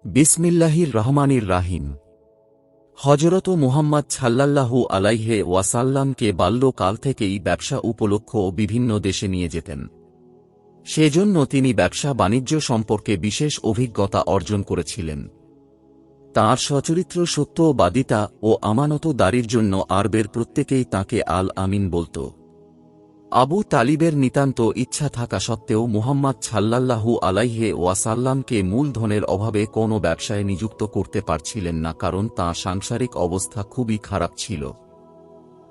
বিসমিল্লাহির রহমানির রাহিম। হযরত মুহাম্মদ সাল্লাল্লাহু আলাইহি ওয়াসাল্লামকে বাল্যকাল থেকেই ব্যবসা উপলক্ষ বিভিন্ন দেশে নিয়ে যেতেন। সেজন্য তিনি ব্যবসা বাণিজ্য সম্পর্কে বিশেষ অভিজ্ঞতা অর্জন করেছিলেন। তাঁর সচরিত্র সত্যবাদিতা ও আমানতদারির জন্য আরবের প্রত্যেকেই তাঁকে আল আমিন বলত। আবু তালিবের নিতান্ত ইচ্ছা থাকা সত্ত্বেও মুহাম্মদ সাল্লাল্লাহু আলাইহি ওয়াসাল্লামকে মূলধনের অভাবে কোনো ব্যবসায় নিযুক্ত করতে পারছিলেন না, কারণ তাঁর সাংসারিক অবস্থা খুবই খারাপ ছিল।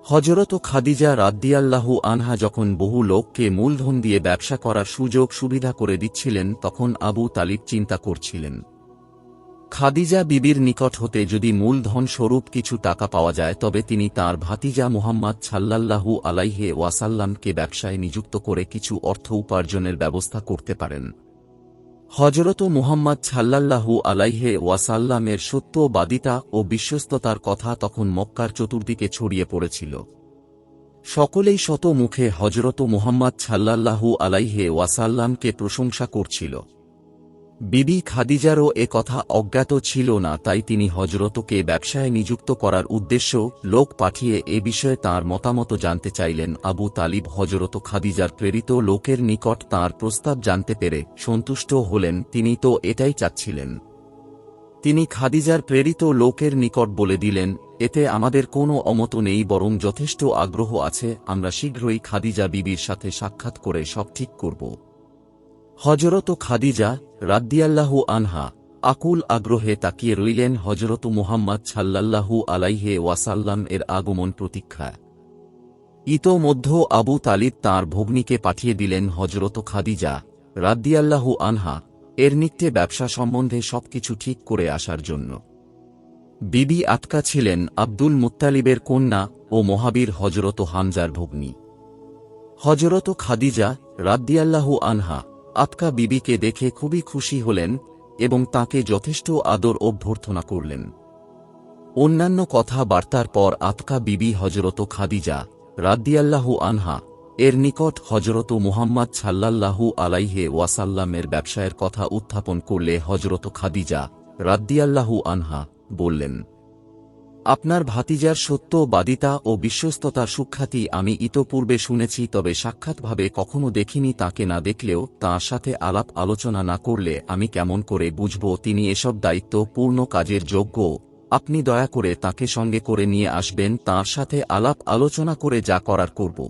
হযরত খাদিজা রাদিয়াল্লাহু আনহা যখন বহু লোককে মূলধন দিয়ে ব্যবসা করার সুযোগ সুবিধা করে দিচ্ছিলেন, তখন আবু তালিব চিন্তা করছিলেন, খাদিজা বিবির নিকট হতে যদি মূলধন স্বরূপ কিছু টাকা পাওয়া যায় তবে তিনি তাঁর ভাতিজা মুহাম্মদ সাল্লাল্লাহু আলাইহি ওয়াসাল্লামকে ব্যবসায় নিযুক্ত করে কিছু অর্থ উপার্জনের ব্যবস্থা করতে পারেন। হযরত মুহাম্মদ সাল্লাল্লাহু আলাইহি ওয়াসাল্লামের সত্যবাদিতা ও বিশ্বস্ততার কথা তখন মক্কার চতুর্দিকে ছড়িয়ে পড়েছিল। সকলেই শত মুখে হযরত মুহাম্মদ সাল্লাল্লাহু আলাইহি ওয়াসাল্লামকে প্রশংসা করছিল। বিবি খাদিজারও এ কথা অজ্ঞাত ছিল না, তাই তিনি হযরতকে ব্যবসায় নিযুক্ত করার উদ্দেশ্য লোক পাঠিয়ে এ বিষয়ে তাঁর মতামত জানতে চাইলেন। আবু তালিব হযরত খাদিজার প্রেরিত লোকের নিকট তাঁর প্রস্তাব জানতে পেরে সন্তুষ্ট হলেন। তিনি তো এটাই চাচ্ছিলেন। তিনি খাদিজার প্রেরিত লোকের নিকট বলে দিলেন, এতে আমাদের কোনো অমত নেই, বরং যথেষ্ট আগ্রহ আছে। আমরা শীঘ্রই খাদিজা বিবির সাথে সাক্ষাৎ করে সব ঠিক করব। হযরত খাদিজা রাদিয়াল্লাহু আনহা আকুল আগ্রহে তাকিয়ে রইলেন হযরত মুহাম্মদ সাল্লাল্লাহু আলাইহি ওয়াসাল্লাম এর আগমন প্রতীক্ষায়। ইতোমধ্যে আবু তালিব তাঁর ভগ্নীকে পাঠিয়ে দিলেন হযরত খাদিজা রাদিয়াল্লাহু আনহা এর নিকটে ব্যবসা সম্বন্ধে সবকিছু ঠিক করে আসার জন্য। বিবি আতকা ছিলেন আব্দুল মুত্তালিবের কন্যা ও মহাবীর হযরত হামজার ভগ্নী। হযরত খাদিজা রাদিয়াল্লাহু আনহা আতকা বিবিকে দেখে খুবই খুশি হলেন এবং তাকে যথেষ্ট আদর অভ্যর্থনা করলেন। অন্যান্য কথাবার্তার পর আতকা বিবি হযরত খাদিজা রাদিয়াল্লাহু আনহা এর নিকট হযরত মুহাম্মদ সাল্লাল্লাহু আলাইহি ওয়াসাল্লামের ব্যবসায়ের কথা উত্থাপন করলে হযরত খাদিজা রাদিয়াল্লাহু আনহা বললেন, আপনার ভাতিজার সত্যবাদিতা ও বিশ্বস্ততার সুখ্যাতি আমি ইতোপূর্বে শুনেছি, তবে সাক্ষাৎভাবে কখনো দেখিনি। তাকে না দেখলেও তাঁর সাথে আলাপ আলোচনা না করলে আমি কেমন করে বুঝব তিনি এসব দায়িত্ব পূর্ণ কাজের যোগ্য। আপনি দয়া করে তাকে সঙ্গে করে নিয়ে আসবেন, তাঁর সাথে আলাপ আলোচনা করে যা করার করব।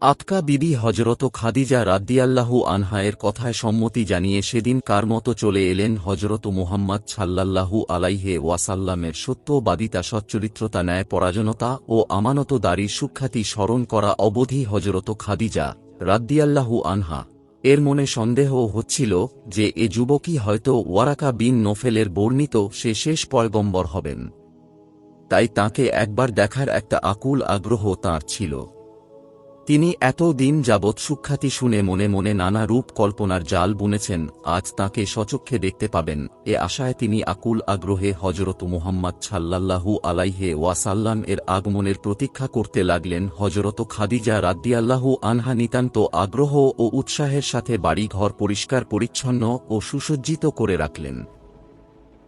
আতকা বিবি হযরত খাদিজা রাদিয়াল্লাহু আনহা এর কথায় সম্মতি জানিয়ে সেদিনকার মতো চলে এলেন হযরত মুহাম্মদ সাল্লাল্লাহু আলাইহি ওয়াসাল্লামের সত্যবাদিতা, সচ্চরিত্রতা, ন্যায়পরায়ণতা ও আমানতদারির সুখ্যাতি স্মরণ করা অবধি হযরত খাদিজা রাদিয়াল্লাহু আনহা এর মনে সন্দেহ হচ্ছিল যে এ যুবকই হয়তো ওয়ারাকা বিন নফেলের বর্ণিত সে শেষ পয়গম্বর হবেন। তাই তাঁকে একবার দেখার একটা আকুল আগ্রহ তাঁর ছিল। তিনি এত দিন যাবৎ সুখ্যাতি শুনে মনে মনে নানা রূপ কল্পনার জাল বুনেছেন, আজ তাঁকে স্বচক্ষে দেখতে পাবেন এ আশায় তিনি আকুল আগ্রহে হযরত মুহাম্মদ সাল্লাল্লাহু আলাইহি ওয়াসাল্লাম এর আগমনের প্রতীক্ষা করতে লাগলেন। হযরত খাদিজা রাদিয়াল্লাহু আনহা নিতান্ত আগ্রহ ও উৎসাহের সাথে বাড়ি ঘর পরিষ্কার পরিচ্ছন্ন ও সুসজ্জিত করে রাখলেন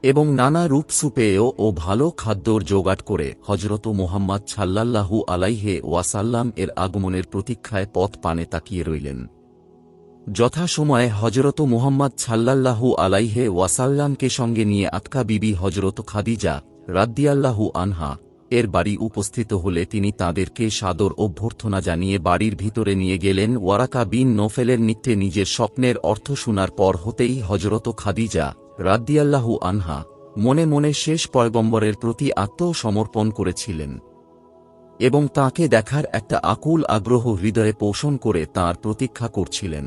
এবং নানা রূপ সুপেয় ও ভালো খাদ্যর জোগাড় করে হযরত মুহাম্মদ সাল্লাল্লাহু আলাইহি ওয়াসাল্লাম এর আগমনের প্রতীক্ষায় পথ পানে তাকিয়ে রইলেন। যথাসময়ে হযরত মুহাম্মদ সাল্লাল্লাহু আলাইহি ওয়াসাল্লামকে সঙ্গে নিয়ে আতকা বিবি হযরত খাদিজা রাদিয়াল্লাহু আনহা এর বাড়ি উপস্থিত হলে তিনি তাদেরকে সাদর অভ্যর্থনা জানিয়ে বাড়ির ভিতরে নিয়ে গেলেন। ওয়ারাকা বিন নফেলের নিকটে নিজের স্বপ্নের অর্থ শোনার পর হতেই হযরত খাদিজা রাদিয়াল্লাহু আনহা মনে মনে শেষ পয়গম্বরের প্রতি আত্মসমর্পণ করেছিলেন এবং তাঁকে দেখার একটা আকুল আগ্রহ হৃদয়ে পোষণ করে তাঁর প্রতীক্ষা করছিলেন।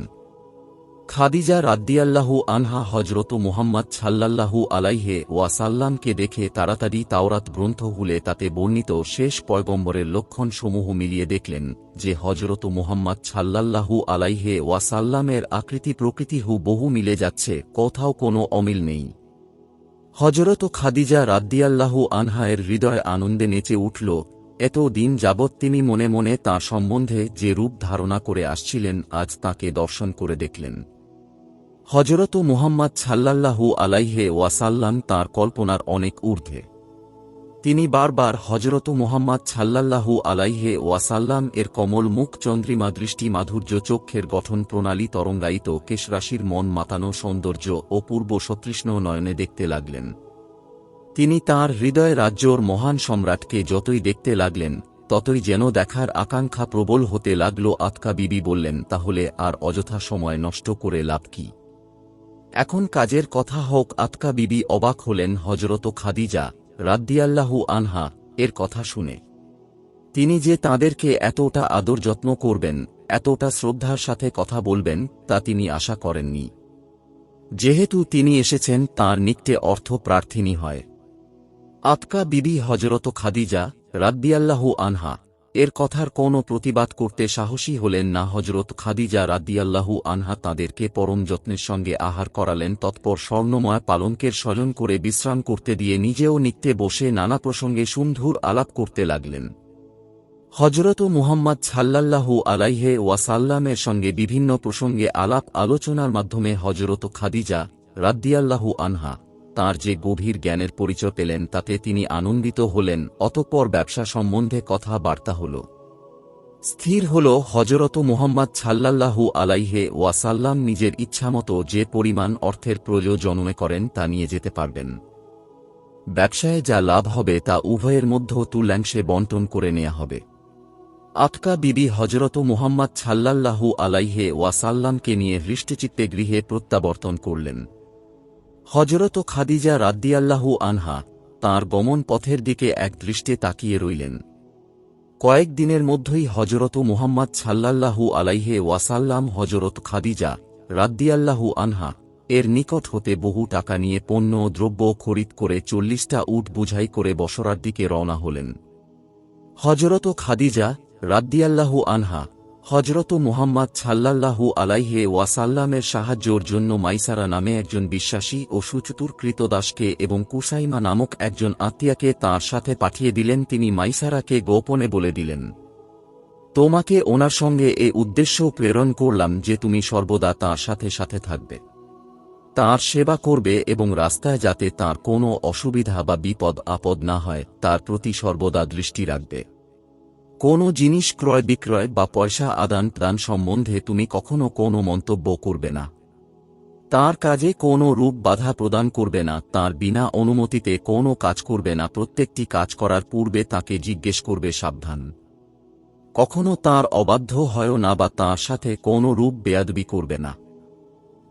খাদিজা রাদিয়াল্লাহু আনহা হযরত মুহাম্মদ সাল্লাল্লাহু আলাইহি ওয়াসাল্লামকে দেখে তাড়াতাড়ি তাওরাত গ্রন্থ খুলে তাতে বর্ণিত শেষ পয়গম্বরের লক্ষণসমূহ মিলিয়ে দেখলেন যে হযরত মুহাম্মদ সাল্লাল্লাহু আলাইহি ওয়াসাল্লামের আকৃতি প্রকৃতি হুবহু মিলে যাচ্ছে, কোথাও কোনো অমিল নেই। হযরত খাদিজা রাদিয়াল্লাহু আনহা এর হৃদয় আনন্দে নেচে উঠল। এত দিন যাবৎ তিনি মনে মনে তাঁর সম্বন্ধে যে রূপ ধারণা করে আসছিলেন, আজ তাঁকে দর্শন করে দেখলেন। হযরত মুহাম্মদ সাল্লাল্লাহু আলাইহি ওয়াসাল্লাম তাঁর কল্পনার অনেক ঊর্ধ্বে। তিনি বারবার হযরত মুহাম্মদ সাল্লাল্লাহু আলাইহি ওয়াসাল্লাম এর কোমল মুখ, চন্দ্রিমা দৃষ্টি, মাধুর্য চক্ষের গঠন প্রণালী, তরঙ্গায়িত কেশরাশির মন মাতানো সৌন্দর্য ও পূর্ব সতৃষ্ণ নয়নে দেখতে লাগলেন। তিনি তাঁর হৃদয় রাজ্যর মহান সম্রাটকে যতই দেখতে লাগলেন, ততই যেন দেখার আকাঙ্ক্ষা প্রবল হতে লাগল। আতকা বিবি বললেন, তাহলে আর অযথা সময় নষ্ট করে লাভ কি? এখন কাজের কথা হোক। আতকা বিবি অবাক হলেন হযরত খাদিজা রাদিয়াল্লাহু আনহা এর কথা শুনে। তিনি যে তাঁদেরকে এতটা আদর যত্ন করবেন, এতটা শ্রদ্ধার সাথে কথা বলবেন, তা তিনি আশা করেননি। যেহেতু তিনি এসেছেন তাঁর নিকটে অর্থ প্রার্থিনী হয়। আতকা বিবি হযরত খাদিজা রাদিয়াল্লাহু আনহা এর কথার কোনো প্রতিবাদ করতে সাহসী হলেন না। হযরত খাদিজা রাদিয়াল্লাহু আনহা তাঁদেরকে পরম যত্নের সঙ্গে আহার করালেন। তৎপর স্বর্ণময় পালঙ্কের শয়ন করে বিশ্রাম করতে দিয়ে নিজেও নিত্যে বসে নানা প্রসঙ্গে সুমধুর আলাপ করতে লাগলেন। হযরত মুহাম্মদ সাল্লাল্লাহু আলাইহি ওয়াসাল্লামের সঙ্গে বিভিন্ন প্রসঙ্গে আলাপ আলোচনার মাধ্যমে হযরত খাদিজা রাদিয়াল্লাহু আনহা তাঁর যে গভীর জ্ঞানের পরিচয় পেলেন, তাতে তিনি আনন্দিত হলেন। অতঃপর ব্যবসা সম্বন্ধে কথাবার্তা হল। স্থির হল হযরত মুহাম্মদ সাল্লাল্লাহু আলাইহি ওয়াসাল্লাম নিজের ইচ্ছামতো যে পরিমাণ অর্থের প্রয়োজন মনে করেন তা নিয়ে যেতে পারবেন। ব্যবসায় যা লাভ হবে তা উভয়ের মধ্যে তুল্যাংশে বণ্টন করে নেওয়া হবে। আতকা বিবি হযরত মুহাম্মদ সাল্লাল্লাহু আলাইহি ওয়াসাল্লামকে নিয়ে হৃষ্টচিত্তে গৃহে প্রত্যাবর্তন করলেন। হযরত খাদিজা রাদিয়াল্লাহু আনহা তাঁর গমন পথের দিকে এক দৃষ্টে তাকিয়ে রইলেন। কয়েক দিনের মধ্যেই হযরত মুহাম্মদ সাল্লাল্লাহু আলাইহি ওয়াসাল্লাম হযরত খাদিজা রাদিয়াল্লাহু আনহা এর নিকট হতে বহু টাকা নিয়ে পণ্য ও দ্রব্য খরিদ করে 40টা উট বোঝাই করে বসরার দিকে রওনা হলেন। হযরত খাদিজা রাদিয়াল্লাহু আনহা হযরত মুহাম্মদ সাল্লাল্লাহু আলাইহি ওয়াসাল্লামের সাহায্যের জন্য মাইসারা নামে একজন বিশ্বাসী ও সুচতুর কৃতদাসকে এবং কুসাইমা নামক একজন আত্মীয়াকে তাঁর সাথে পাঠিয়ে দিলেন। তিনি মাইসারাকে গোপনে বলে দিলেন, তোমাকে ওনার সঙ্গে এ উদ্দেশ্য প্রেরণ করলাম যে তুমি সর্বদা তাঁর সাথে সাথে থাকবে, তাঁর সেবা করবে এবং রাস্তায় যাতে তাঁর কোনো অসুবিধা বা বিপদ আপদ না হয় তার প্রতি সর্বদা দৃষ্টি রাখবে। কোনো জিনিস ক্রয় বিক্রয় বা পয়সা আদান প্রদান সম্বন্ধে তুমি কখনো কোনো মন্তব্য করবে না। তাঁর কাজে কোনো রূপ বাধা প্রদান করবে না। তাঁর বিনা অনুমতিতে কোনো কাজ করবে না। প্রত্যেকটি কাজ করার পূর্বে তাকে জিজ্ঞেস করবে সাবধান। কখনো তাঁর অবাধ্য হয় না বা তাঁর সাথে কোনো রূপ বেয়াদবি করবে না।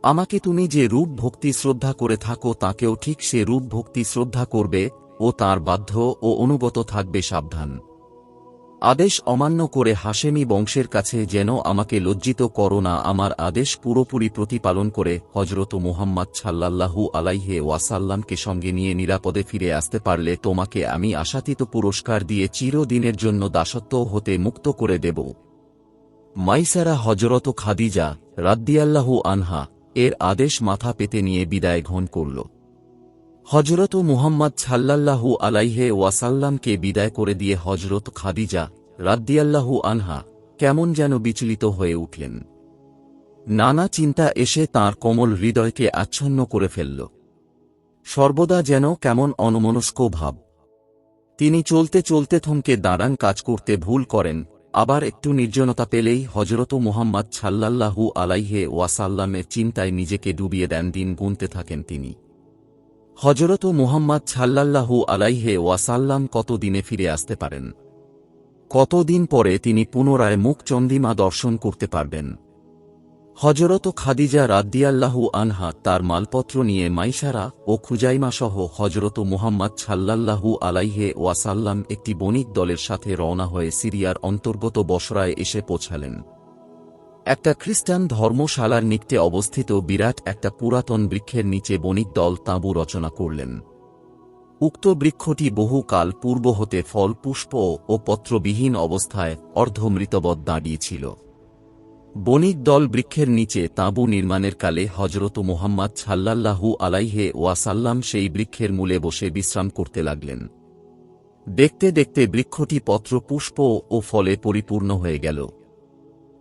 আমাকে তুমি যে রূপ ভক্তি শ্রদ্ধা করে থাকো তাকেও ঠিক সে রূপ ভক্তি শ্রদ্ধা করবে ও তাঁর বাধ্য ও অনুগত থাকবে। সাবধান। আদেশ অমান্য করে হাশেমি বংশের কাছে যেন আমাকে লজ্জিত করো না। আমার আদেশ পুরোপুরি প্রতিপালন করে হযরত মুহাম্মদ সাল্লাল্লাহু আলাইহি ওয়াসাল্লামকে সঙ্গে নিয়ে নিরাপদে ফিরে আসতে পারলে তোমাকে আমি আশাতীত পুরস্কার দিয়ে চিরদিনের জন্য দাসত্ব হতে মুক্ত করে দেব। মাইসারা হযরত খাদিজা রাদিয়াল্লাহু আনহা এর আদেশ মাথা পেতে নিয়ে বিদায় গ্রহণ করল। হযরত মুহাম্মদ সাল্লাল্লাহু আলাইহি ওয়াসাল্লামকে বিদায় করে দিয়ে হযরত খাদিজা রাদিয়াল্লাহু আনহা কেমন যেন বিচলিত হয়ে উঠলেন। নানা চিন্তা এসে তাঁর কোমল হৃদয়কে আচ্ছন্ন করে ফেলল। সর্বদা যেন কেমন অন্যমনস্ক ভাব। তিনি চলতে চলতে থমকে দাঁড়ান, কাজ করতে ভুল করেন। আবার একটু নির্জনতা পেলেই হযরত মুহাম্মদ সাল্লাল্লাহু আলাইহি ওয়াসাল্লামের চিন্তায় নিজেকে ডুবিয়ে দেন। দিন গুনতে থাকেন তিনি। হযরত মুহাম্মদ সাল্লাল্লাহু আলাইহি ওয়াসাল্লাম কত দিনে ফিরে আসতে পারেন? কতদিন পরে তিনি পুনরায় মুখ চন্দ্রিমা দর্শন করতে পারবেন? হযরত খাদিজা রাদিয়াল্লাহু আনহা তার মালপত্র নিয়ে মাইসারা ও খুজাইমা সহ হযরত মুহাম্মদ সাল্লাল্লাহু আলাইহি ওয়াসাল্লাম একটি বণিক দলের সাথে রওনা হয়ে সিরিয়ার অন্তর্গত বসরায় এসে পৌঁছালেন। একটা খ্রিস্টান ধর্মশালার নিকটে অবস্থিত বিরাট একটা পুরাতন বৃক্ষের নিচে বণিক দল তাঁবু রচনা করলেন। উক্ত বৃক্ষটি বহু কাল পূর্ব হতে ফল পুষ্প ও পত্রবিহীন অবস্থায় অর্ধমৃতবৎ দাঁড়িয়েছিল। বণিক দল বৃক্ষের নিচে তাঁবু নির্মাণের কালে হযরত মুহাম্মদ সাল্লাল্লাহু আলাইহি ওয়াসাল্লাম সেই বৃক্ষের মূলে বসে বিশ্রাম করতে লাগলেন। দেখতে দেখতে বৃক্ষটি পত্র পুষ্প ও ফলে পরিপূর্ণ হয়ে গেল।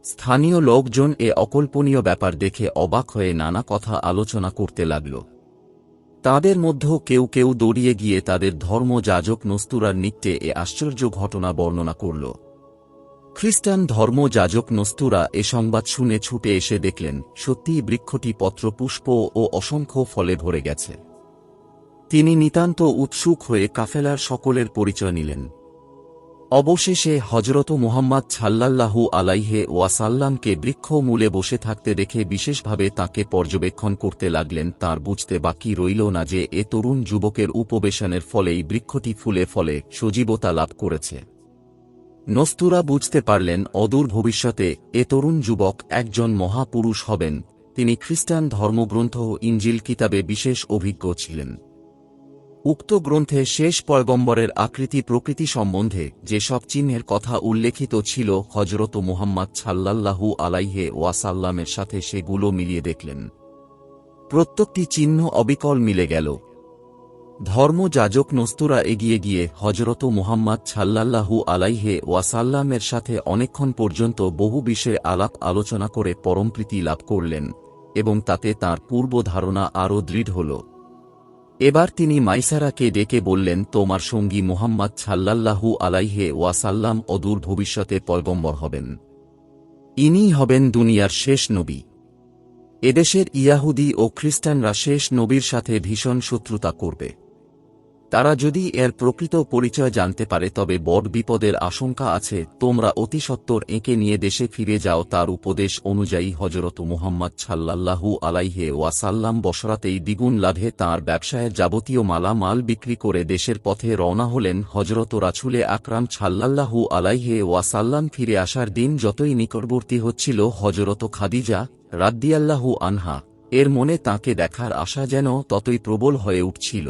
স্থানীয় লোকজন এ অকল্পনীয় ব্যাপার দেখে অবাক হয়ে নানা কথা আলোচনা করতে লাগল। তাদের মধ্যে কেউ কেউ দৌড়িয়ে গিয়ে তাদের ধর্মযাজক নস্তুরার নিকটে এ আশ্চর্য ঘটনা বর্ণনা করল। খ্রিস্টান ধর্মযাজক নস্তুরা এ সংবাদ শুনে ছুটে এসে দেখলেন সত্যিই বৃক্ষটি পত্রপুষ্প ও অসংখ্য ফলে ভরে গেছে। তিনি নিতান্ত উৎসুক হয়ে কাফেলার সকলের পরিচয় নিলেন। অবশেষে হযরত মুহাম্মদ সাল্লাল্লাহু আলাইহি ওয়াসাল্লামকে বৃক্ষমূলে বসে থাকতে দেখে বিশেষভাবে তাঁকে পর্যবেক্ষণ করতে লাগলেন। তাঁর বুঝতে বাকি রইল না যে এ তরুণ যুবকের উপবেশনের ফলেই বৃক্ষটি ফুলে ফলে সজীবতা লাভ করেছে। নস্তুরা বুঝতে পারলেন অদূর ভবিষ্যতে এ তরুণ যুবক একজন মহাপুরুষ হবেন। তিনি খ্রিস্টান ধর্মগ্রন্থ ইনজিল কিতাবে বিশেষ অভিজ্ঞ ছিলেন। উক্ত গ্রন্থে শেষ পয়গম্বরের আকৃতি প্রকৃতি সম্বন্ধে যেসব চিহ্নের কথা উল্লেখিত ছিল হযরত মুহাম্মদ সাল্লাল্লাহু আলাইহি ওয়াসাল্লামের সাথে সেগুলো মিলিয়ে দেখলেন। প্রত্যেকটি চিহ্ন অবিকল মিলে গেল। ধর্মযাজক নস্তুরা এগিয়ে গিয়ে হযরত মুহাম্মদ সাল্লাল্লাহু আলাইহি ওয়াসাল্লামের সাথে অনেকক্ষণ পর্যন্ত বহু বিষয়ে আলাপ আলোচনা করে পরমপ্রীতি লাভ করলেন এবং তাতে তাঁর পূর্ব ধারণা আরও দৃঢ় হল। এবার তিনি মাইসারাকে ডেকে বললেন, তোমার সঙ্গী মুহাম্মদ সাল্লাল্লাহু আলাইহি ওয়াসাল্লাম অদূর ভবিষ্যতে পয়গম্বর হবেন। ইনিই হবেন দুনিয়ার শেষ নবী। এদেশের ইয়াহুদি ও খ্রিস্টানরা শেষ নবীর সাথে ভীষণ শত্রুতা করবে। তারা যদি এর প্রকৃত পরিচয় জানতে পারে তবে বড় বিপদের আশঙ্কা আছে। তোমরা অতি সত্বর একে নিয়ে দেশে ফিরে যাও। তার উপদেশ অনুযায়ী হযরত মুহাম্মদ সাল্লাল্লাহু আলাইহি ওয়াসাল্লাম বশরাতেই দ্বিগুণ লাভে তাঁর ব্যবসায়ের যাবতীয় মালামাল বিক্রি করে দেশের পথে রওনা হলেন। হযরত রাসূলে আকরাম সাল্লাল্লাহু আলাইহি ওয়াসাল্লাম ফিরে আসার দিন যতই নিকটবর্তী হচ্ছিল, হযরত খাদিজা রাদিয়াল্লাহু আনহা এর মনে তাঁকে দেখার আশা যেন ততই প্রবল হয়ে উঠছিল।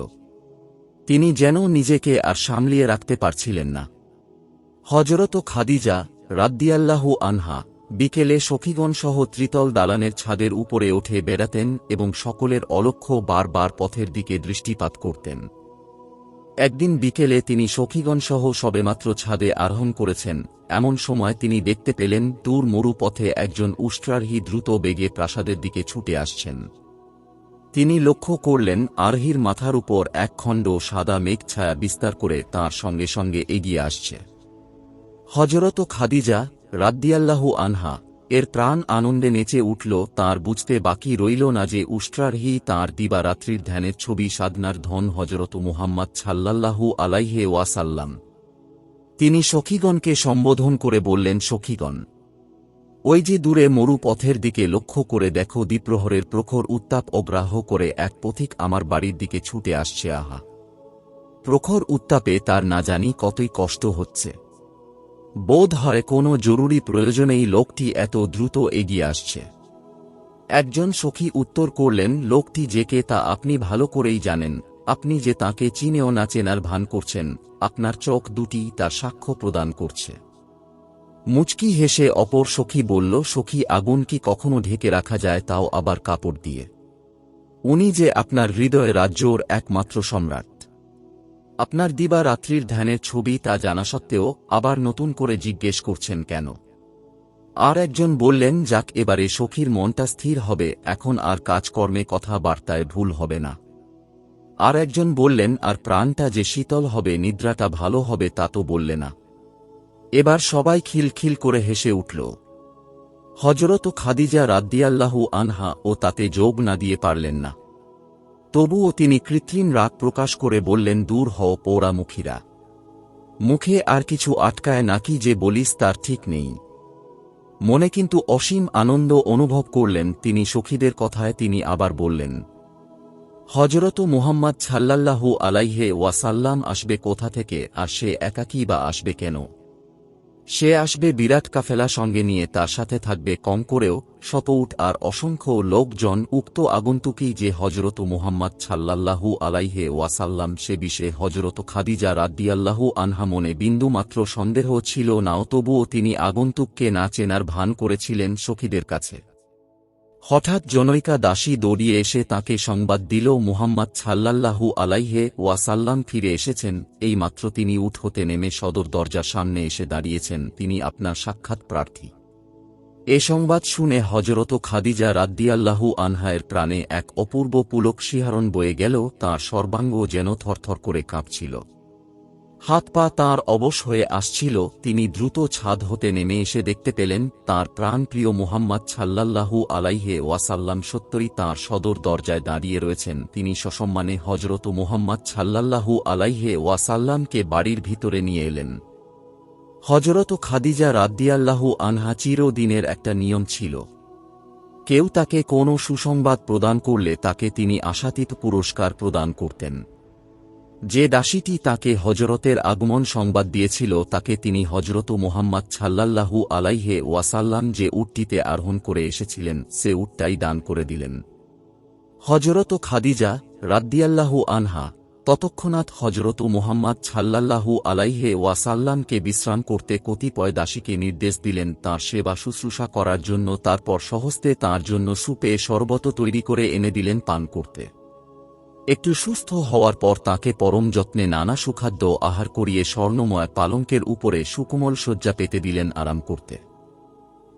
তিনি যেন নিজেকে আর সামলিয়ে রাখতে পারছিলেন না। হযরত খাদিজা রাদিয়াল্লাহু আনহা বিকেলে সখীগণ সহ ত্রিতল দালানের ছাদের উপরে উঠে বেড়াতেন এবং সকলের অলক্ষ্য বারবার পথের দিকে দৃষ্টিপাত করতেন। একদিন বিকেলে তিনি সখীগণ সহ সবেমাত্র ছাদে আরোহণ করেছেন, এমন সময় তিনি দেখতে পেলেন দূর মরু পথে একজন উষ্ট্রারোহী দ্রুত বেগে প্রাসাদের দিকে ছুটে আসছেন। তিনি লক্ষ্য করলেন আরোহীর মাথার উপর একখণ্ড সাদা মেঘ ছায়া বিস্তার করে তাঁর সঙ্গে সঙ্গে এগিয়ে আসছে। হযরত খাদিজা রাদিয়াল্লাহু আনহা এর প্রাণ আনন্দে নেচে উঠল। তাঁর বুঝতে বাকি রইল না যে উষ্ট্রারোহী তাঁর দিবারাত্রির ধ্যানের ছবি সাধনার ধন হযরত মুহাম্মদ সাল্লাল্লাহু আলাইহি ওয়াসাল্লাম। তিনি সখীগণকে সম্বোধন করে বললেন, সখীগণ, ওই যে দূরে মরু পথের দিকে লক্ষ্য করে দেখো, দ্বিপ্রহরের প্রখর উত্তাপ অগ্রাহ্য করে এক পথিক আমার বাড়ির দিকে ছুটে আসছে। আহা, প্রখর উত্তাপে তার না জানি কতই কষ্ট হচ্ছে। বোধ হয় কোনো জরুরি প্রয়োজনেই লোকটি এত দ্রুত এগিয়ে আসছে। একজন সখী উত্তর করলেন, লোকটি যে কে তা আপনি ভালো করেই জানেন। আপনি যে তাকে চিনেও না চেনার ভান করছেন, আপনার চোখ দুটি তার সাক্ষ্য প্রদান করছে। মুচকি হেসে অপর সখী বলল, সখী, আগুন কি কখনো ঢেকে রাখা যায়, তাও আবার কাপড় দিয়ে? উনি যে আপনার হৃদয় রাজ্যর একমাত্র সম্রাট। আপনার দিবা রাত্রির ধ্যানের ছবি তা জানা সত্ত্বেও আবার নতুন করে জিজ্ঞেস করছেন কেন? আর একজন বললেন, যাক, এবারে সখীর মনটা স্থির হবে, এখন আর কাজকর্মে কথাবার্তায় ভুল হবে না। আর একজন বললেন, আর প্রাণটা যে শীতল হবে, নিদ্রাটা ভালো হবে, তা তো বললে না। এবার সবাই খিলখিল করে হেসে উঠল। হযরত খাদিজা রাদিয়াল্লাহু আনহা ও তাতে যোগ না দিয়ে পারলেন না। তবুও তিনি কৃত্রিম রাগ প্রকাশ করে বললেন, দূর হও পোড়ামুখীরা, মুখে আর কিছু আটকায় নাকি যে বলিস তার ঠিক নেই। মনে কিন্তু অসীম আনন্দ অনুভব করলেন তিনি সখীদের কথায়। তিনি আবার বললেন, হযরত মুহাম্মদ সাল্লাল্লাহু আলাইহি ওয়াসাল্লাম আসবে কোথা থেকে, আর সে একাকী বা আসবে কেন? সে আসবে বিরাট কাফেলা সঙ্গে নিয়ে, তার সাথে থাকবে কম করেও শত উট আর অসংখ্য লোকজন। উক্ত আগন্তুকই যে হযরত মুহাম্মদ সাল্লাল্লাহু আলাইহি ওয়াসাল্লাম, সে বিষয়ে হযরত খাদিজা রাদিয়াল্লাহু আনহা মনে বিন্দুমাত্র সন্দেহ ছিল না। তবুও তিনি আগন্তুককে না চেনার ভান করেছিলেন সখীদের কাছে। হঠাৎ জনৈকা দাসী দৌড়িয়ে এসে তাকে সংবাদ দিল, মুহাম্মদ সাল্লাল্লাহু আলাইহি ওয়াসাল্লাম ফিরে এসেছেন। এইমাত্র তিনি উঠ হতে নেমে সদর দরজার সামনে এসে দাঁড়িয়েছেন। তিনি আপনার সাক্ষাৎ প্রার্থী। এ সংবাদ শুনে হযরত খাদিজা রাদিয়াল্লাহু আনহার প্রাণে এক অপূর্ব পুলক শিহরণ বয়ে গেল, তাঁর সর্বাঙ্গ যেন থরথর করে কাঁপছিল। হাত পা তাঁর অবশ হয়ে আসছিল। তিনি দ্রুত ছাদ হতে নেমে এসে দেখতে পেলেন তাঁর প্রাণপ্রিয় মুহাম্মদ সাল্লাল্লাহু আলাইহি ওয়াসাল্লাম সত্তরই তাঁর সদর দরজায় দাঁড়িয়ে রয়েছেন। তিনি সসম্মানে হযরত মুহাম্মদ সাল্লাল্লাহু আলাইহি ওয়াসাল্লামকে বাড়ির ভিতরে নিয়ে এলেন। হযরত খাদিজা রাদিয়াল্লাহু আনহা চিরদিনের একটা নিয়ম ছিল, কেউ তাকে কোনো সুসংবাদ প্রদান করলে তাকে তিনি আশাতীত পুরস্কার প্রদান করতেন। যে দাসীটি তাকে হযরতের আগমন সংবাদ দিয়েছিল তাকে তিনি হযরত মুহাম্মদ সাল্লাল্লাহু আলাইহি ওয়াসাল্লাম যে উটটিতে আরোহণ করে এসেছিলেন সে উটটাই দান করে দিলেন। হযরত খাদিজা রাদিয়াল্লাহু আনহা ততক্ষণাৎ হযরত মুহাম্মদ সাল্লাল্লাহু আলাইহি ওয়াসাল্লামকে বিশ্রাম করতে কতিপয় দাসীকে নির্দেশ দিলেন তাঁর সেবা শুশ্রূষা করার জন্য। তারপর স্বহস্তে তাঁর জন্য সুপে শরবত তৈরি করে এনে দিলেন পান করতে। একটু সুস্থ হওয়ার পর তাঁকে পরম যত্নে নানা সুখাদ্য আহার করিয়ে স্বর্ণময় পালঙ্কের উপরে সুকোমল শয্যা পেতে দিলেন আরাম করতে।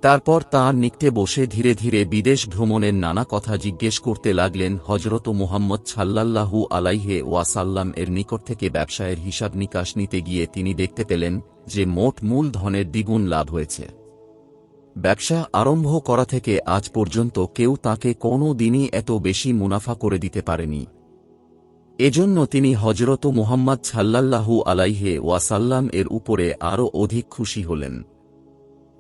তারপর তাঁর নিকটে বসে ধীরে ধীরে বিদেশ ভ্রমণের নানা কথা জিজ্ঞেস করতে লাগলেন। হযরত মুহাম্মদ সাল্লাল্লাহু আলাইহি ওয়াসাল্লাম এর নিকট থেকে ব্যবসায়ের হিসাব নিকাশ নিতে গিয়ে তিনি দেখতে পেলেন যে মোট মূলধনের দ্বিগুণ লাভ হয়েছে। ব্যবসা আরম্ভ করা থেকে আজ পর্যন্ত কেউ তাঁকে কোনো দিনই এত বেশি মুনাফা করে দিতে পারেনি। এজন্য তিনি হযরত মুহাম্মদ সাল্লাল্লাহু আলাইহি ওয়াসাল্লাম এর উপরে আরও অধিক খুশি হলেন।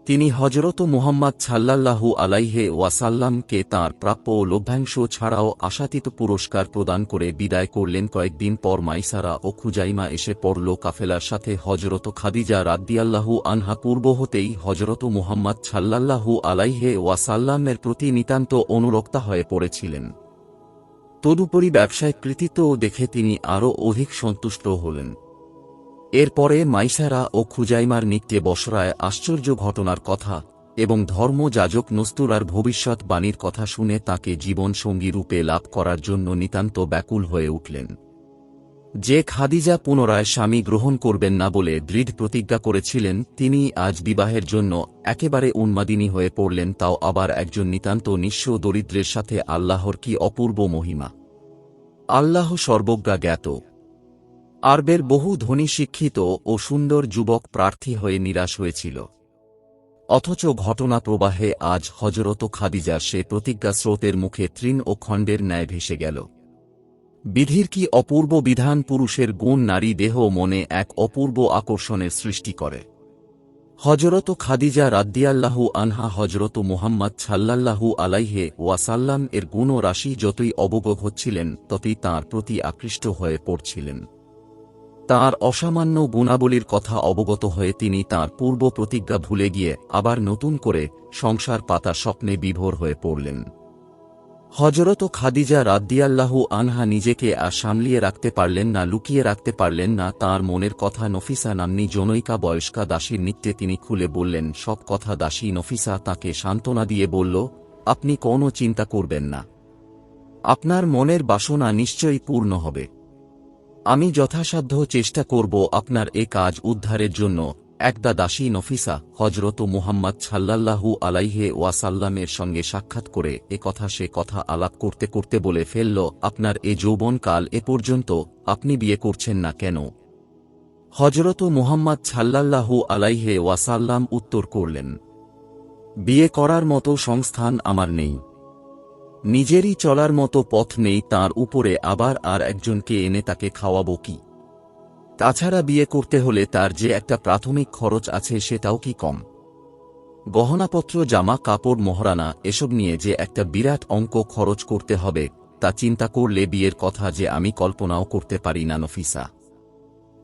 তিনি হযরত মুহাম্মদ সাল্লাল্লাহু আলাইহি ওয়াসাল্লামকে তাঁর প্রাপ্য লভ্যাংশ ছাড়াও আশাতীত পুরস্কার প্রদান করে বিদায় করলেন। কয়েকদিন পর মাইসারা ও খুজাইমা এসে পড়ল কাফেলার সাথে। হযরত খাদিজা রাদিয়াল্লাহু আনহা পূর্ব হতেই হযরত মুহাম্মদ সাল্লাল্লাহু আলাইহি ওয়াসাল্লামের প্রতি নিতান্ত অনুরক্তা হয়ে পড়েছিলেন। তদুপরি ব্যবসায় কৃতিত্ব দেখে তিনি আরও অধিক সন্তুষ্ট হলেন। এরপরে মাইসারা ও খুজাইমার নিকটে বসরায় আশ্চর্য ঘটনার কথা এবং ধর্মযাজক নস্তুরার ভবিষ্যৎ বাণীর কথা শুনে তাকে জীবন সঙ্গী রূপে লাভ করার জন্য নিতান্ত ব্যাকুল হয়ে উঠলেন। যে খাদিজা পুনরায় স্বামী গ্রহণ করবেন না বলে দৃঢ় প্রতিজ্ঞা করেছিলেন, তিনি আজ বিবাহের জন্য একেবারে উন্মাদিনী হয়ে পড়লেন, তাও আবার একজন নিতান্ত নিঃস্ব দরিদ্রের সাথে। আল্লাহর কি অপূর্ব মহিমা! আল্লাহ সর্বজ্ঞা জ্ঞাত। আরবের বহু ধনী শিক্ষিত ও সুন্দর যুবক প্রার্থী হয়ে নিরাশ হয়েছিল, অথচ ঘটনা প্রবাহে আজ হযরত খাদিজা সে প্রতিজ্ঞা স্রোতের মুখে তৃণ ও খণ্ডের ন্যায় ভেসে গেল। বিধির কি অপূর্ব বিধান! পুরুষের গুণ নারী দেহ মনে এক অপূর্ব আকর্ষণের সৃষ্টি করে। হযরত খাদিজা রাদিয়াল্লাহু আনহা হযরত মুহাম্মদ সাল্লাল্লাহু আলাইহি ওয়াসাল্লাম এর গুণ ও রাশি যতই অবগত হচ্ছিলেন ততই তাঁর প্রতি আকৃষ্ট হয়ে পড়ছিলেন। তাঁর অসামান্য গুণাবলীর কথা অবগত হয়ে তিনি তাঁর পূর্ব প্রতিজ্ঞা ভুলে গিয়ে আবার নতুন করে সংসার পাতার স্বপ্নে বিভোর হয়ে পড়লেন। হযরত খাদিজা রাদিয়াল্লাহু আনহা নিজেকে আর সামলিয়ে রাখতে পারলেন না, লুকিয়ে রাখতে পারলেন না। তাঁর মনের কথা নফিসা নাম্নী জনৈকা বয়স্কা দাসীর নিকটে তিনি খুলে বললেন সব কথা। দাসী নফিসা তাঁকে সান্ত্বনা দিয়ে বলল, আপনি কোনো চিন্তা করবেন না, আপনার মনের বাসনা নিশ্চয়ই পূর্ণ হবে। আমি যথাসাধ্য চেষ্টা করব আপনার এ কাজ উদ্ধারের জন্য। একদা দাসী নফিসা হযরত মুহাম্মদ সাল্লাল্লাহু আলাইহি ওয়াসাল্লামের সঙ্গে সাক্ষাৎ করে এ কথা সে কথা আলাপ করতে করতে বলে ফেলল, আপনার এ যৌবনকাল এ পর্যন্ত আপনি বিয়ে করছেন না কেন? হযরত মুহাম্মদ সাল্লাল্লাহু আলাইহি ওয়াসাল্লাম উত্তর করলেন, বিয়ে করার মতো সংস্থান আমার নেই, নিজেরই চলার মতো পথ নেই, তার উপরে আবার আর একজনকে এনে তাকে খাওয়াবো কি? তাছাড়া বিয়ে করতে হলে তার যে একটা প্রাথমিক খরচ আছে সেটাও কি কম? গহনাপত্র, জামা কাপড়, মোহরানা এসব নিয়ে যে একটা বিরাট অঙ্ক খরচ করতে হবে তা চিন্তা করলে বিয়ের কথা যে আমি কল্পনাও করতে পারি না।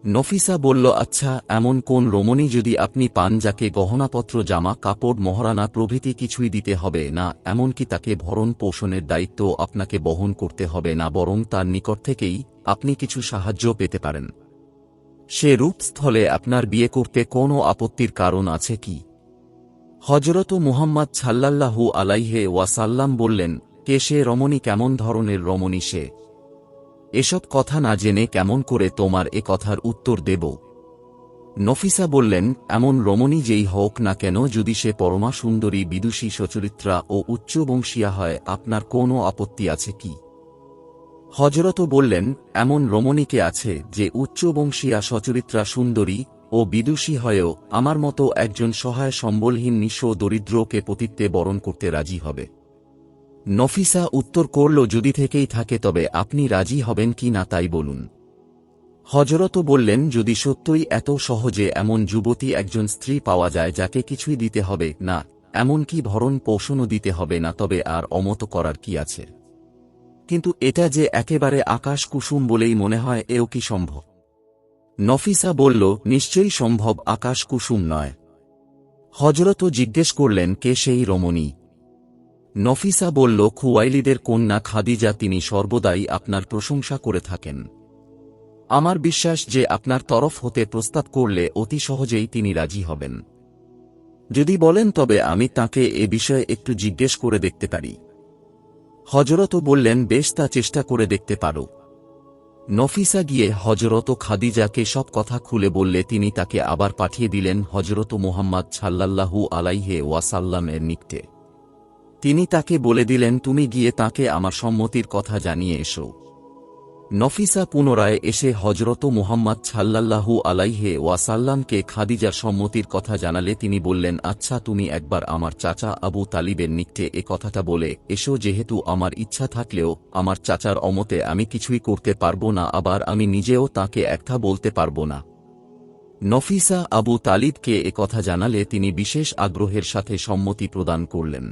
নফিসা বলল, আচ্ছা, এমন কোন রমণী যদি আপনি পান যাকে গহনাপত্র, জামা কাপড়, মোহরানা প্রভৃতি কিছুই দিতে হবে না, এমনকি তাকে ভরণ পোষণের দায়িত্ব আপনাকে বহন করতে হবে না, বরং তার নিকট থেকেই আপনি কিছু সাহায্য পেতে পারেন, সে রূপস্থলে আপনার বিয়ে করতে কোনো আপত্তির কারণ আছে কি? হযরত মুহাম্মদ সাল্লাল্লাহু আলাইহি ওয়াসাল্লাম বললেন, কে সে রমণী? কেমন ধরনের রমণী সে? এসব কথা না জেনে কেমন করে তোমার এ কথার উত্তর দেব? নফিসা বললেন, এমন রমণী যেই হোক না কেন, যদি সে পরমা সুন্দরী, বিদুষী, সচরিত্রা ও উচ্চবংশীয়া হয়, আপনার কোনো আপত্তি আছে কি? হযরত বললেন, এমন রমণীকে আছে যে উচ্চবংশীয়া, সচরিত্রা, সুন্দরী ও বিদুষী হয়েও আমার মতো একজন সহায় সম্বলহীন নিঃস্ব দরিদ্রকে পতিত্বে বরণ করতে রাজি হবে। নফিসা উত্তর করল, যদি থেকেই থাকে তবে আপনি রাজি হবেন কি না তাই বলুন। হযরত বললেন, যদি সত্যই এত সহজে এমন যুবতী একজন স্ত্রী পাওয়া যায় যাকে কিছুই দিতে হবে না, এমনকি ভরণ পোষণও দিতে হবে না, তবে আর অমত করার কি আছে? কিন্তু এটা যে একেবারে আকাশ কুসুম বলেই মনে হয়, এও কি সম্ভব? নফিসা বলল, নিশ্চয়ই সম্ভব, আকাশ কুসুম নয়। হযরত জিজ্ঞেস করলেন, কে সেই রমণী? নফিসা বলল, খুয়াইলিদের কন্যা খাদিজা, তিনি সর্বদাই আপনার প্রশংসা করে থাকেন। আমার বিশ্বাস যে আপনার তরফ হতে প্রস্তাব করলে অতি সহজেই তিনি রাজি হবেন। যদি বলেন তবে আমি তাকে এ বিষয়ে একটু জিজ্ঞেস করে দেখতে পারি। হযরত বললেন, বেশ, তা চেষ্টা করে দেখতে পারো। নফিসা গিয়ে হযরত খাদিজাকে সব কথা খুলে বললে তিনি তাকে আবার পাঠিয়ে দিলেন হযরত মুহাম্মদ সাল্লাল্লাহু আলাইহি ওয়াসাল্লাম এর নিকটে। তিনি তাকে বলে দিলেন, তুমি গিয়ে তাকে আমার সম্মতির কথা জানিয়ে এসো। নফিসা পুনরায় এসে হযরত মুহাম্মদ সাল্লাল্লাহু আলাইহি ওয়াসাল্লামকে খাদিজার সম্মতির কথা জানালে তিনি বললেন, আচ্ছা, তুমি একবার আমার চাচা আবু তালিবের নিকটে এ কথাটা বলে এসো, যেহেতু আমার ইচ্ছা থাকলেও আমার চাচার অমতে আমি কিছুই করতে পারবো না, আবার আমি নিজেও তাকে একটা বলতে পারবো না। নফিসা আবু তালিবকে এ কথা জানালে তিনি বিশেষ আগ্রহের সাথে সম্মতি প্রদান করলেন।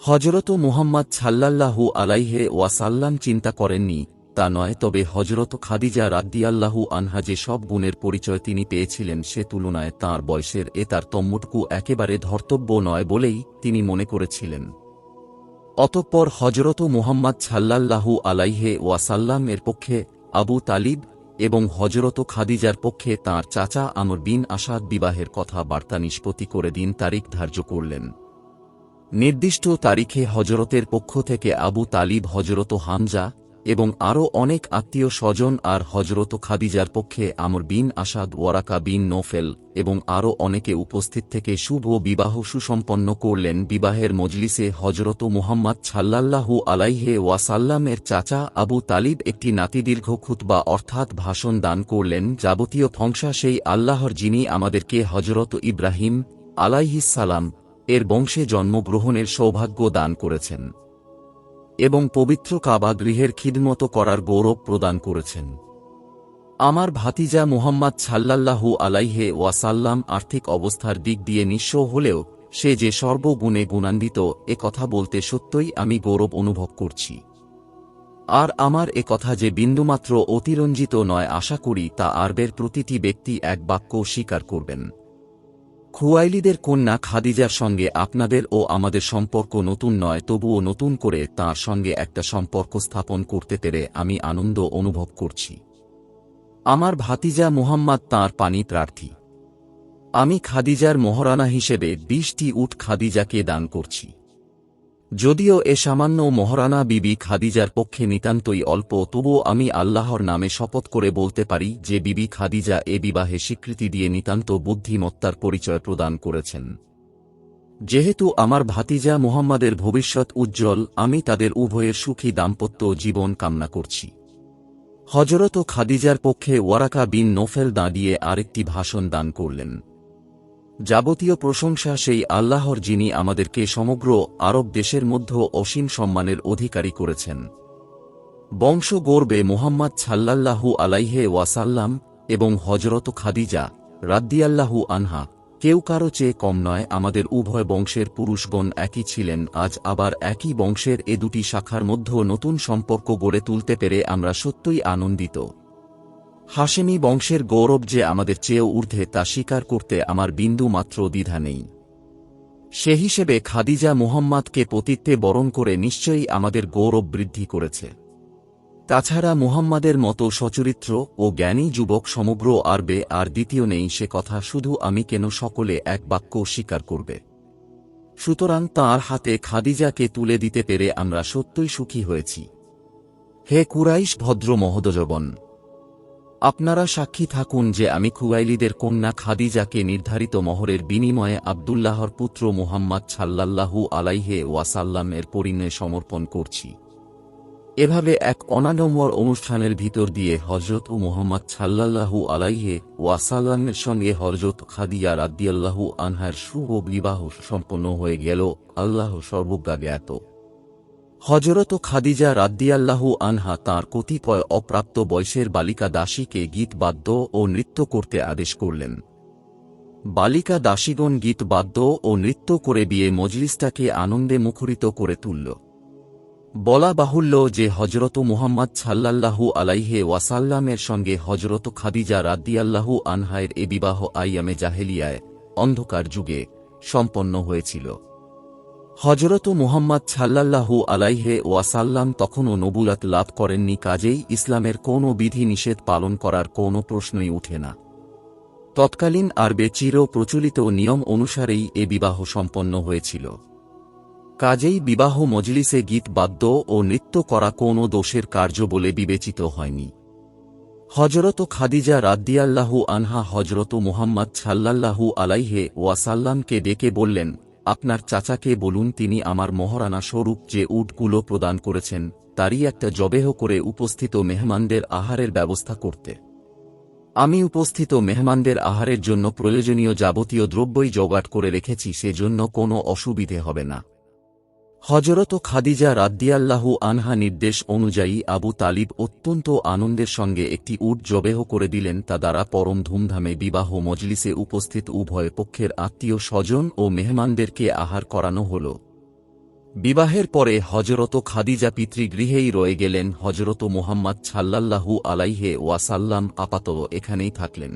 হযরত মুহাম্মদ সাল্লাল্লাহু আলাইহি ওয়াসাল্লাম চিন্তা করেননি তা নয়, তবে হযরত খাদিজা রাদিয়াল্লাহু আনহা যে সব গুণের পরিচয় তিনি পেয়েছিলেন সে তুলনায় তাঁর বয়সের এ তারতম্যটুকু একেবারে ধর্তব্য নয় বলেই তিনি মনে করেছিলেন। অতঃপর হযরত মুহাম্মদ সাল্লাল্লাহু আলাইহি ওয়াসাল্লাম এর পক্ষে আবু তালিব এবং হযরত খাদিজার পক্ষে তাঁর চাচা আমর বিন আসাদ বিবাহের কথা বার্তা নিষ্পত্তি করে দিন তারিখ ধার্য করলেন। নির্দিষ্ট তারিখে হযরতের পক্ষ থেকে আবু তালিব, হযরত হামজা এবং আরও অনেক আত্মীয় স্বজন আর হযরত খাদিজার পক্ষে আমর বিন আসাদ, ওয়ারাকা বিন নৌফেল এবং আরও অনেকে উপস্থিত থেকে শুভ বিবাহ সুসম্পন্ন করলেন। বিবাহের মজলিসে হযরত মুহাম্মদ সাল্লাল্লাহু আলাইহি ওয়াসাল্লামের চাচা আবু তালিব একটি নাতিদীর্ঘ খুতবা অর্থাৎ ভাষণ দান করলেন। যাবতীয় প্রশংসা সেই আল্লাহর যিনি আমাদেরকে হযরত ইব্রাহিম আলাইহিস সালাম এর বংশে জন্মগ্রহণের সৌভাগ্য দান করেছেন এবং পবিত্র কাবা গৃহের খিদমত করার গৌরব প্রদান করেছেন। আমার ভাতিজা মুহাম্মদ সাল্লাল্লাহু আলাইহি ওয়াসাল্লাম আর্থিক অবস্থার দিক দিয়ে নিঃস্ব হলেও সে যে সর্বগুণে গুণান্বিত, এ কথা বলতে সত্যই আমি গৌরব অনুভব করছি। আর আমার এ কথা যে বিন্দুমাত্র অতিরঞ্জিত নয়, আশা করি তা আরবের প্রতিটি ব্যক্তি এক বাক্য স্বীকার করবেন। খুয়াইলিদের কন্যা খাদিজার সঙ্গে আপনাদের ও আমাদের সম্পর্ক নতুন নয়, তবুও নতুন করে তাঁর সঙ্গে একটা সম্পর্ক স্থাপন করতে পেরে আমি আনন্দ অনুভব করছি। আমার ভাতিজা মুহাম্মদ তাঁর পানি প্রার্থী। আমি খাদিজার মহারানা হিসেবে 20টি উট খাদিজাকে দান করছি। যদিও এ সামান্য মহারানা বিবি খাদিজার পক্ষে নিতান্তই অল্প, তবুও আমি আল্লাহর নামে শপথ করে বলতে পারি যে বিবি খাদিজা এ বিবাহে স্বীকৃতি দিয়ে নিতান্ত বুদ্ধিমত্তার পরিচয় প্রদান করেছেন। যেহেতু আমার ভাতিজা মুহাম্মাদের ভবিষ্যৎ উজ্জ্বল, আমি তাদের উভয়ের সুখী দাম্পত্য জীবন কামনা করছি। হযরত খাদিজার পক্ষে ওয়ারাকা বিন নৌফেল দাঁড়িয়ে আরেকটি ভাষণ দান করলেন। যাবতীয় প্রশংসা সেই আল্লাহর যিনি আমাদেরকে সমগ্র আরব দেশের মধ্যে অসীম সম্মানের অধিকারী করেছেন। বংশ গর্বে মুহাম্মদ সাল্লাল্লাহু আলাইহি ওয়াসাল্লাম এবং হযরত খাদিজা রাদিয়াল্লাহু আনহা কেউ কারো চেয়ে কম নয়। আমাদের উভয় বংশের পুরুষগণ একই ছিলেন, আজ আবার একই বংশের এ দুটি শাখার মধ্যে নতুন সম্পর্ক গড়ে তুলতে পেরে আমরা সত্যই আনন্দিত। হাশেমি বংশের গৌরব যে আমাদের চেয়েও ঊর্ধ্বে তা স্বীকার করতে আমার বিন্দু মাত্র দ্বিধা নেই। সে হিসেবে খাদিজা মুহাম্মাদকে পতিত্বে বরণ করে নিশ্চয়ই আমাদের গৌরব বৃদ্ধি করেছে। তাছাড়া মুহাম্মাদের মতো সচরিত্র ও জ্ঞানী যুবক সমগ্র আরবে আর দ্বিতীয় নেই, সে কথা শুধু আমি কেন, সকলে এক বাক্য স্বীকার করবে। সুতরাং তাঁর হাতে খাদিজাকে তুলে দিতে পেরে আমরা সত্যই সুখী হয়েছি। হে কুরাইশ ভদ্র মহোদজগণ, আপনারা সাক্ষী থাকুন যে আমি খুয়াইলিদের কন্যা খাদিজাকে নির্ধারিত মহরের বিনিময়ে আব্দুল্লাহর পুত্র মুহাম্মদ সাল্লাল্লাহু আলাইহি ওয়াসাল্লাম এর পরিণয়ে সমর্পণ করছি। এভাবে এক অনাডম্বর অনুষ্ঠানের ভিতর দিয়ে হযরত মুহাম্মদ সাল্লাল্লাহু আলাইহি ওয়াসাল্লামের সঙ্গে হযরত খাদিজা রাদিয়াল্লাহু আনহার শুভ বিবাহ সম্পন্ন হয়ে গেল। আল্লাহ সর্বজ্ঞ জ্ঞাত। হযরত খাদিজা রাদিয়াল্লাহু আনহা তাঁর কতিপয় অপ্রাপ্ত বয়সের বালিকা দাসীকে গীতবাদ্য ও নৃত্য করতে আদেশ করলেন। বালিকা দাসীগণ গীতবাদ্য ও নৃত্য করে বিয়ে মজলিসটাকে আনন্দে মুখরিত করে তুলল। বলা বাহুল্য যে হযরত মুহাম্মদ সাল্লাল্লাহু আলাইহি ওয়াসাল্লামের সঙ্গে হযরত খাদিজা রাদিয়াল্লাহু আনহায়ের এ বিবাহ আইয়ামে জাহেলিয়ায়, অন্ধকার যুগে সম্পন্ন হয়েছিল। হযরত মুহাম্মদ সাল্লাল্লাহু আলাইহি ওয়াসাল্লাম তখনও নবুয়ত লাভ করেননি, কাজেই ইসলামের কোনো বিধি নিষেধ পালন করার কোনো প্রশ্নই ওঠে না। তৎকালীন আরবে চির প্রচলিত নিয়ম অনুসারেই এ বিবাহ সম্পন্ন হয়েছিল। কাজেই বিবাহ মজলিসে গীত বাদ্য ও নৃত্য করা কোনো দোষের কার্য বলে বিবেচিত হয়নি। হযরত খাদিজা রাদিয়াল্লাহু আনহা হযরত মুহাম্মদ সাল্লাল্লাহু আলাইহি ওয়াসাল্লামকে ডেকে বললেন, আপনার চাচাকে বলুন তিনি আমার মহারানা স্বরূপ যে উটগুলো প্রদান করেছেন তারই একটা জবেহ করে উপস্থিত মেহমানদের আহারের ব্যবস্থা করতে। আমি উপস্থিত মেহমানদের আহারের জন্য প্রয়োজনীয় যাবতীয় দ্রব্যই জোগাড় করে রেখেছি, সেজন্য কোনো অসুবিধে হবে না। হযরত খাদিজা রাদিয়াল্লাহু আনহা নির্দেশ অনুযায়ী আবু তালিব অত্যন্ত আনন্দের সঙ্গে একটি উট জবেহ করে দিলেন। তা দ্বারা পরম ধুমধামে বিবাহ মজলিসে উপস্থিত উভয় পক্ষের আত্মীয় স্বজন ও মেহমানদেরকে আহার করানো হল। বিবাহের পরে হযরত খাদিজা পিতৃগৃহেই রয়ে গেলেন। হযরত মুহাম্মদ সাল্লাল্লাহু আলাইহি ওয়াসাল্লাম আপাতত এখানেই থাকলেন।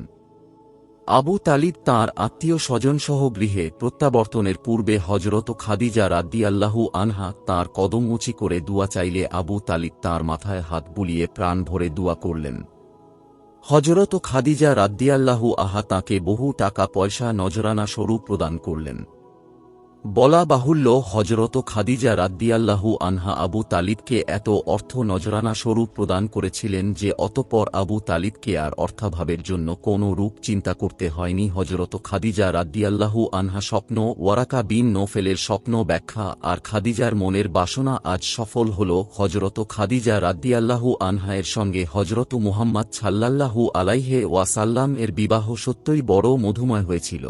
আবু তালিব তাঁর আত্মীয় স্বজনসহ গৃহে প্রত্যাবর্তনের পূর্বে হযরত খাদিজা রাদিয়াল্লাহু আনহা তাঁর কদম উঁচি করে দুয়া চাইলে আবু তালিব তাঁর মাথায় হাত বুলিয়ে প্রাণ ভরে দুয়া করলেন। হযরত খাদিজা রাদিয়াল্লাহু আনহা তাঁকে বহু টাকা পয়সা নজরানা স্বরূপ প্রদান করলেন। বলা বাহুল্য হযরত খাদিজা রাদিয়াল্লাহু আনহা আবু তালিবকে এত অর্থ নজরানা স্বরূপ প্রদান করেছিলেন যে অতঃপর আবু তালিবকে আর অর্থাভাবের জন্য কোনো রূপ চিন্তা করতে হয়নি। হযরত খাদিজা রাদিয়াল্লাহু আনহা স্বপ্ন ওয়ারাকা বিন নৌফেলের স্বপ্ন ব্যাখ্যা আর খাদিজার মনের বাসনা আজ সফল হল। হযরত খাদিজা রাদিয়াল্লাহু আনহায়ের সঙ্গে হযরত মুহাম্মদ সাল্লাল্লাহু আলাইহি ওয়াসাল্লাম এর বিবাহ সত্যই বড় মধুময় হয়েছিল।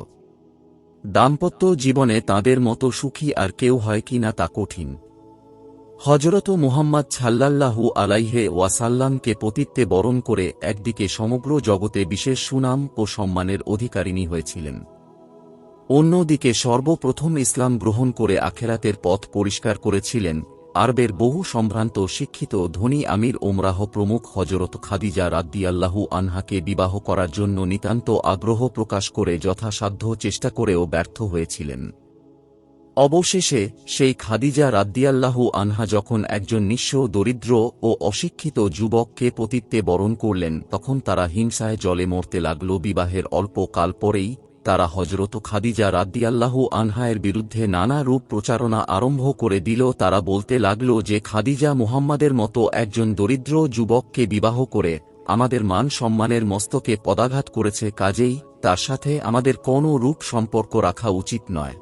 দাম্পত্য জীবনে তাঁদের মতো সুখী আর কেউ হয় কিনা তা কঠিন। হযরত মুহাম্মদ সাল্লাল্লাহু আলাইহি ওয়াসাল্লামকে পতিত্বে বরণ করে একদিকে সমগ্র জগতে বিশেষ সুনাম ও সম্মানের অধিকারিণী হয়েছিলেন, অন্যদিকে সর্বপ্রথম ইসলাম গ্রহণ করে আখেরাতের পথ পরিষ্কার করেছিলেন। আরবের বহু সম্ভ্রান্ত শিক্ষিত ধনী আমির ওমরাহ প্রমুখ হযরত খাদিজা রাদিয়াল্লাহু আনহাকে বিবাহ করার জন্য নিতান্ত আগ্রহ প্রকাশ করে যথাসাধ্য চেষ্টা করেও ব্যর্থ হয়েছিলেন। অবশেষে সেই খাদিজা রাদিয়াল্লাহু আনহা যখন একজন নিঃস্ব দরিদ্র ও অশিক্ষিত যুবককে পতিত্বে বরণ করলেন তখন তারা হিংসায় জলে মরতে লাগল। বিবাহের অল্প কাল পরেই তারা হযরত খাদিজা রাদিয়াল্লাহু আনহায়ের বিরুদ্ধে নানা রূপ প্রচারণা আরম্ভ করে দিল। তারা বলতে লাগল যে খাদিজা মুহাম্মাদের মতো একজন দরিদ্র যুবককে বিবাহ করে আমাদের মান সম্মানের মস্তকে পদাঘাত করেছে, কাজেই তার সাথে আমাদের কোনো রূপ সম্পর্ক রাখা উচিত নয়।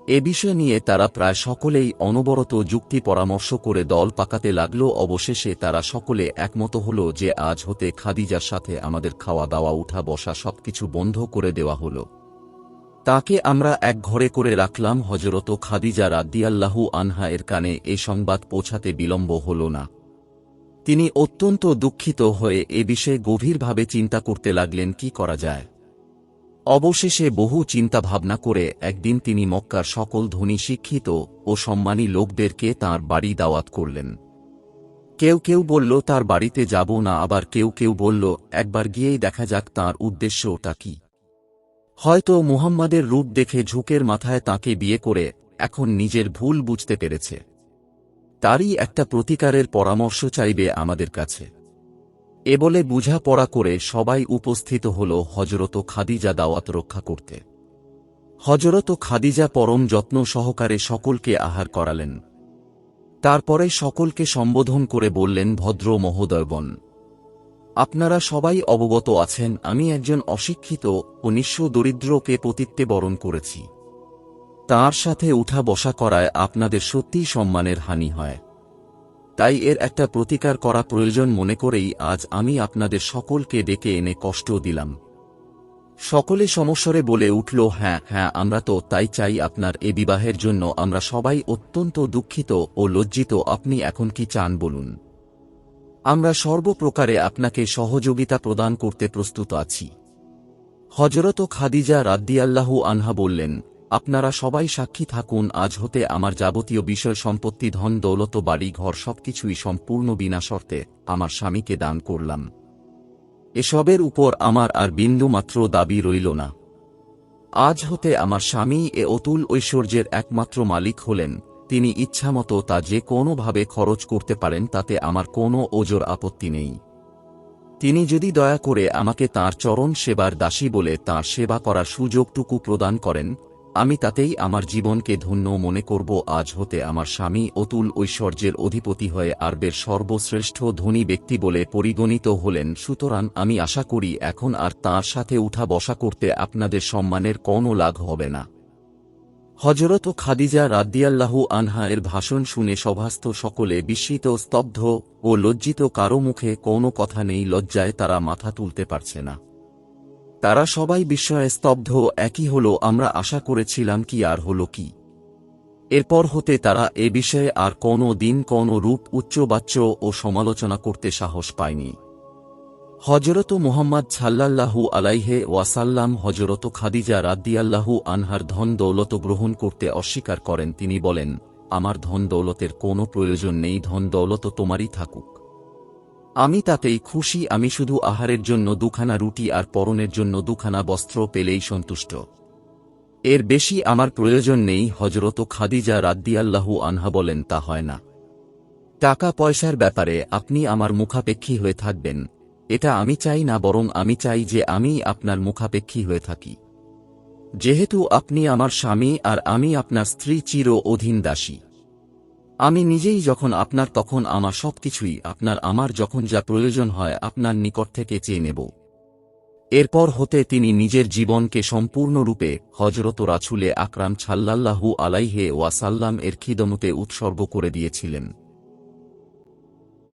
এ বিষয় নিয়ে তারা প্রায় সকলেই অনবরত যুক্তি পরামর্শ করে দল পাকাতে লাগল। অবশেষে তারা সকলে একমত হল যে আজ হতে খাদিজার সাথে আমাদের খাওয়া দাওয়া উঠা বসা সবকিছু বন্ধ করে দেওয়া হল। তাকে আমরা এক ঘরে করে রাখলাম। হযরত খাদিজা রাদিয়াল্লাহু আনহা এর কানে এ সংবাদ পৌঁছাতে বিলম্ব হল না। তিনি অত্যন্ত দুঃখিত হয়ে এ বিষয়ে গভীরভাবে চিন্তা করতে লাগলেন কি করা যায়। অবশেষে বহু চিন্তা ভাবনা করে একদিন তিনি মক্কার সকল ধনী শিক্ষিত ও সম্মানী লোকদেরকে তাঁর বাড়ি দাওয়াত করলেন। কেউ কেউ বলল তার বাড়িতে যাব না, আবার কেউ কেউ বলল একবার গিয়েই দেখা যাক তাঁর উদ্দেশ্যটা কি। হয়তো মুহাম্মাদের রূপ দেখে ঝুঁকের মাথায় তাঁকে বিয়ে করে এখন নিজের ভুল বুঝতে পেরেছে, তারই একটা প্রতিকারের পরামর্শ চাইবে আমাদের কাছে। এ বলে বুঝাপড়া করে সবাই উপস্থিত হল হযরত খাদিজা দাওয়াত রক্ষা করতে। হযরত খাদিজা পরম যত্ন সহকারে সকলকে আহার করালেন। তারপরে সকলকে সম্বোধন করে বললেন ভদ্র মহোদয়গণ, আপনারা সবাই অবগত আছেন আমি একজন অশিক্ষিত ও নিঃস্ব দরিদ্রকে পতিত্বে বরণ করেছি। তাঁর সাথে উঠা বসা করায় আপনাদের সত্যিই সম্মানের হানি হয়। তাই এর একটা প্রতিকার করা প্রয়োজন মনে করেই আজ আমি আপনাদের সকলকে ডেকে এনে কষ্ট দিলাম। সকলে সমস্বরে বলে উঠল, হ্যাঁ হ্যাঁ, আমরা তো তাই চাই। আপনার এ বিবাহের জন্য আমরা সবাই অত্যন্ত দুঃখিত ও লজ্জিত। আপনি এখন কি চান বলুন? আমরা সর্বপ্রকারে আপনাকে সহযোগিতা প্রদান করতে প্রস্তুত আছি। হযরত খাদিজা রাদিয়াল্লাহু আনহা বললেন, আপনারা সবাই সাক্ষী থাকুন, আজ হতে আমার যাবতীয় বিষয় সম্পত্তি, ধন দৌলত, বাড়ি ঘর সবকিছুই সম্পূর্ণ বিনা শর্তে আমার স্বামীকে দান করলাম। এসবের উপর আমার আর বিন্দু মাত্র দাবি রইল না। আজ হতে আমার স্বামী এ অতুল ঐশ্বর্যের একমাত্র মালিক হলেন। তিনি ইচ্ছামতো তা যে কোনোভাবে খরচ করতে পারেন, তাতে আমার কোনো ওজর আপত্তি নেই। তিনি যদি দয়া করে আমাকে তাঁর চরণ সেবার দাসী বলে তাঁর সেবা করার সুযোগটুকু প্রদান করেন, আমি তাতেই আমার জীবনকে ধন্য মনে করব। আজ হতে আমার স্বামী অতুল ঐশ্বর্যের অধিপতি হয়ে আরবের সর্বশ্রেষ্ঠ ধনী ব্যক্তি বলে পরিগণিত হলেন। সুতরাং আমি আশা করি এখন আর তাঁর সাথে উঠা বসা করতে আপনাদের সম্মানের কোনো লাঘ হবে না। হযরত খাদিজা রাদিয়াল্লাহু আনহা এর ভাষণ শুনে সভাস্থ সকলে বিস্মিত, স্তব্ধ ও লজ্জিত। কারো মুখে কোনো কথা নেই, লজ্জায় তারা মাথা তুলতে পারছে না। তারা সবাই বিস্ময়ে স্তব্ধ। একই হলো, আমরা আশা করেছিলাম কি আর হলো কি। এরপর হতে তারা এ বিষয়ে আর কোনো দিন কোনো রূপ উচ্চবাচ্য ও সমালোচনা করতে সাহস পায়নি। হযরত মুহাম্মদ সাল্লাল্লাহু আলাইহি ওয়াসাল্লাম হযরত খাদিজা রাদিয়াল্লাহু আনহার ধন দৌলত গ্রহণ করতে অস্বীকার করেন। তিনি বলেন, আমার ধন দৌলতের কোনো প্রয়োজন নেই, ধন দৌলত তোমারই থাকুক, আমি তাতেই খুশি। আমি শুধু আহারের জন্য দুখানা রুটি আর পরনের জন্য দুখানা বস্ত্র পেলেই সন্তুষ্ট, এর বেশি আমার প্রয়োজন নেই। হযরত খাদিজা রাদিয়াল্লাহু আনহা বলেন, তা হয় না। টাকা পয়সার ব্যাপারে আপনি আমার মুখাপেক্ষী হয়ে থাকবেন, এটা আমি চাই না, বরং আমি চাই যে আমি আপনার মুখাপেক্ষী হয়ে থাকি। যেহেতু আপনি আমার স্বামী আর আমি আপনার স্ত্রী, চির অধীন দাসী। আমি নিজেই যখন আপনার, তখন আমার সবকিছুই আপনার। আমার যখন যা প্রয়োজন হয় আপনার নিকট থেকে চেয়ে নেব। এরপর হতে তিনি নিজের জীবনকে সম্পূর্ণরূপে হযরত রাসূলে আকরাম সাল্লাল্লাহু আলাইহি ওয়াসাল্লাম এর খিদমতে উৎসর্গ করে দিয়েছিলেন।